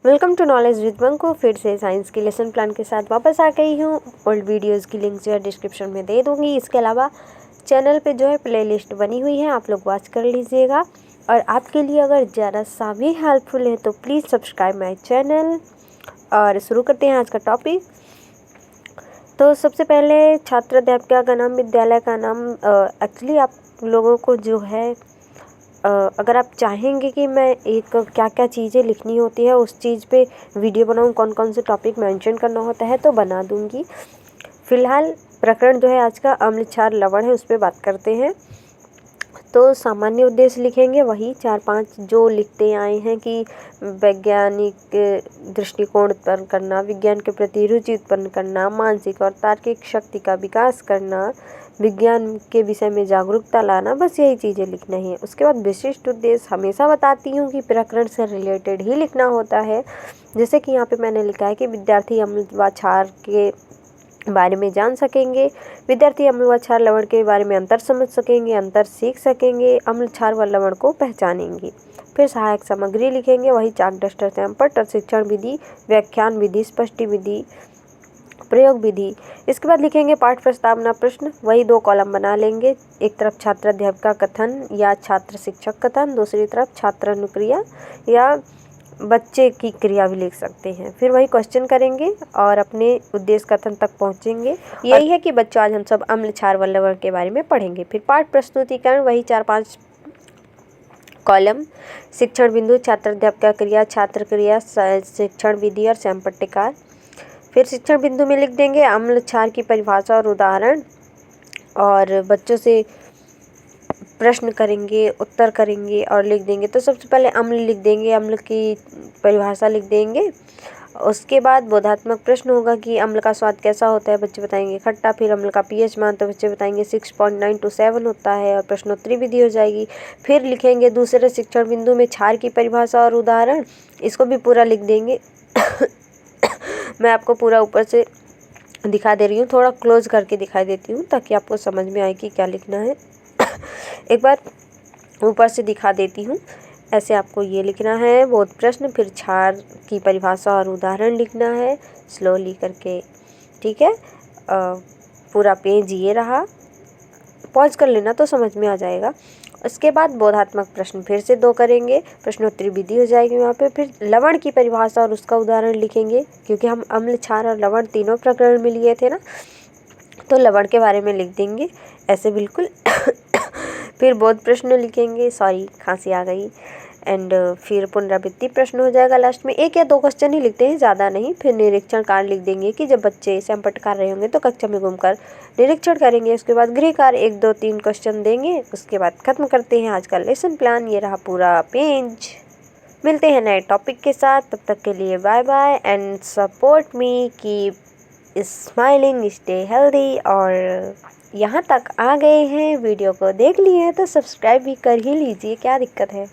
Welcome to knowledge with Banko. फिर से science के लेसन प्लान के साथ वापस आ गई हूँ। ओल्ड वीडियोस की लिंक जो है डिस्क्रिप्शन में दे दूँगी। इसके अलावा चैनल पे जो है प्लेलिस्ट बनी हुई है, आप लोग वॉच कर लीजिएगा। और आपके लिए अगर ज़रा सा भी हेल्पफुल है तो प्लीज़ सब्सक्राइब माई चैनल। और शुरू करते हैं आज का टॉपिक। तो सबसे पहले छात्र अध्यापिका का नाम, विद्यालय का नाम। एक्चुअली आप लोगों को जो है अगर आप चाहेंगे कि मैं एक क्या क्या चीज़ें लिखनी होती है उस चीज़ पे वीडियो बनाऊँ, कौन कौन से टॉपिक मेंशन करना होता है तो बना दूँगी। फ़िलहाल प्रकरण जो है आज का अम्ल क्षार लवण है, उस पर बात करते हैं। तो सामान्य उद्देश्य लिखेंगे वही 4-5 जो लिखते आए हैं कि वैज्ञानिक दृष्टिकोण उत्पन्न करना, विज्ञान के प्रति रुचि उत्पन्न करना, मानसिक और तार्किक शक्ति का विकास करना, विज्ञान के विषय में जागरूकता लाना, बस यही चीज़ें लिखना है। उसके बाद विशिष्ट उद्देश्य हमेशा बताती हूँ कि प्रकरण से रिलेटेड ही लिखना होता है। जैसे कि यहाँ पे मैंने लिखा है कि विद्यार्थी अम्ल व क्षार के बारे में जान सकेंगे, विद्यार्थी अम्ल व क्षार लवण के बारे में अंतर समझ सकेंगे, अंतर सीख सकेंगे, अम्ल क्षार व लवण को पहचानेंगे। फिर सहायक सामग्री लिखेंगे वही चाक, डस्टर, सैंपल, शिक्षण विधि, व्याख्यान विधि, स्पष्टि विधि, प्रयोग विधि। इसके बाद लिखेंगे पाठ प्रस्तावना प्रश्न, वही 2 कॉलम बना लेंगे। एक तरफ छात्र अध्यापिका कथन या छात्र शिक्षक कथन, दूसरी तरफ छात्र अनुक्रिया या बच्चे की क्रिया भी लिख सकते हैं। फिर वही क्वेश्चन करेंगे और अपने उद्देश्य कथन तक पहुंचेंगे। यही है कि बच्चों आज हम सब अम्ल क्षार व लवण के बारे में पढ़ेंगे। फिर पाठ प्रस्तुतिकरण वही 4-5 कॉलम, शिक्षण बिंदु, छात्र अध्यापिका क्रिया, छात्र क्रिया, शिक्षण विधि और सैंपट्टिकार। फिर शिक्षण बिंदु में लिख देंगे अम्ल क्षार की परिभाषा और उदाहरण, और बच्चों से प्रश्न करेंगे, उत्तर करेंगे और लिख देंगे। तो सबसे पहले अम्ल लिख देंगे, अम्ल की परिभाषा लिख देंगे। उसके बाद बोधात्मक प्रश्न होगा कि अम्ल का स्वाद कैसा होता है, बच्चे बताएंगे खट्टा। फिर अम्ल का पीएच मान, तो बच्चे बताएंगे 6.9 to 7 होता है और प्रश्नोत्तरी विधि हो जाएगी। फिर लिखेंगे दूसरे शिक्षण बिंदु में क्षार की परिभाषा और उदाहरण, इसको भी पूरा लिख देंगे। मैं आपको पूरा ऊपर से दिखा दे रही हूँ, थोड़ा क्लोज करके दिखाई देती हूँ ताकि आपको समझ में आए कि क्या लिखना है। एक बार ऊपर से दिखा देती हूँ। ऐसे आपको ये लिखना है बोध प्रश्न, फिर क्षार की परिभाषा और उदाहरण लिखना है स्लोली करके, ठीक है। पूरा पेज ये रहा, पॉज कर लेना तो समझ में आ जाएगा। उसके बाद बोधात्मक प्रश्न फिर से 2 करेंगे, प्रश्नोत्तरी विधि हो जाएगी वहाँ पे। फिर लवण की परिभाषा और उसका उदाहरण लिखेंगे, क्योंकि हम अम्ल, क्षार और लवण तीनों प्रकरण में लिए थे ना, तो लवण के बारे में लिख देंगे ऐसे बिल्कुल। फिर बोध प्रश्न लिखेंगे, सॉरी खांसी आ गई। एंड फिर पुनरावृत्ति प्रश्न हो जाएगा लास्ट में। 1 या 2 क्वेश्चन ही लिखते हैं, ज़्यादा नहीं। फिर निरीक्षण कार्य लिख देंगे कि जब बच्चे सैंपट कर रहे होंगे तो कक्षा में घूमकर निरीक्षण करेंगे। उसके बाद गृह कार्य 1, 2, 3 क्वेश्चन देंगे। उसके बाद खत्म करते हैं आज का लेसन प्लान। ये रहा पूरा पेज। मिलते हैं नए टॉपिक के साथ, तब तक के लिए bye bye and support me, keep smiling, stay healthy. और यहाँ तक आ गए हैं, वीडियो को देख लिए हैं तो सब्सक्राइब भी कर ही लीजिए, क्या दिक्कत है।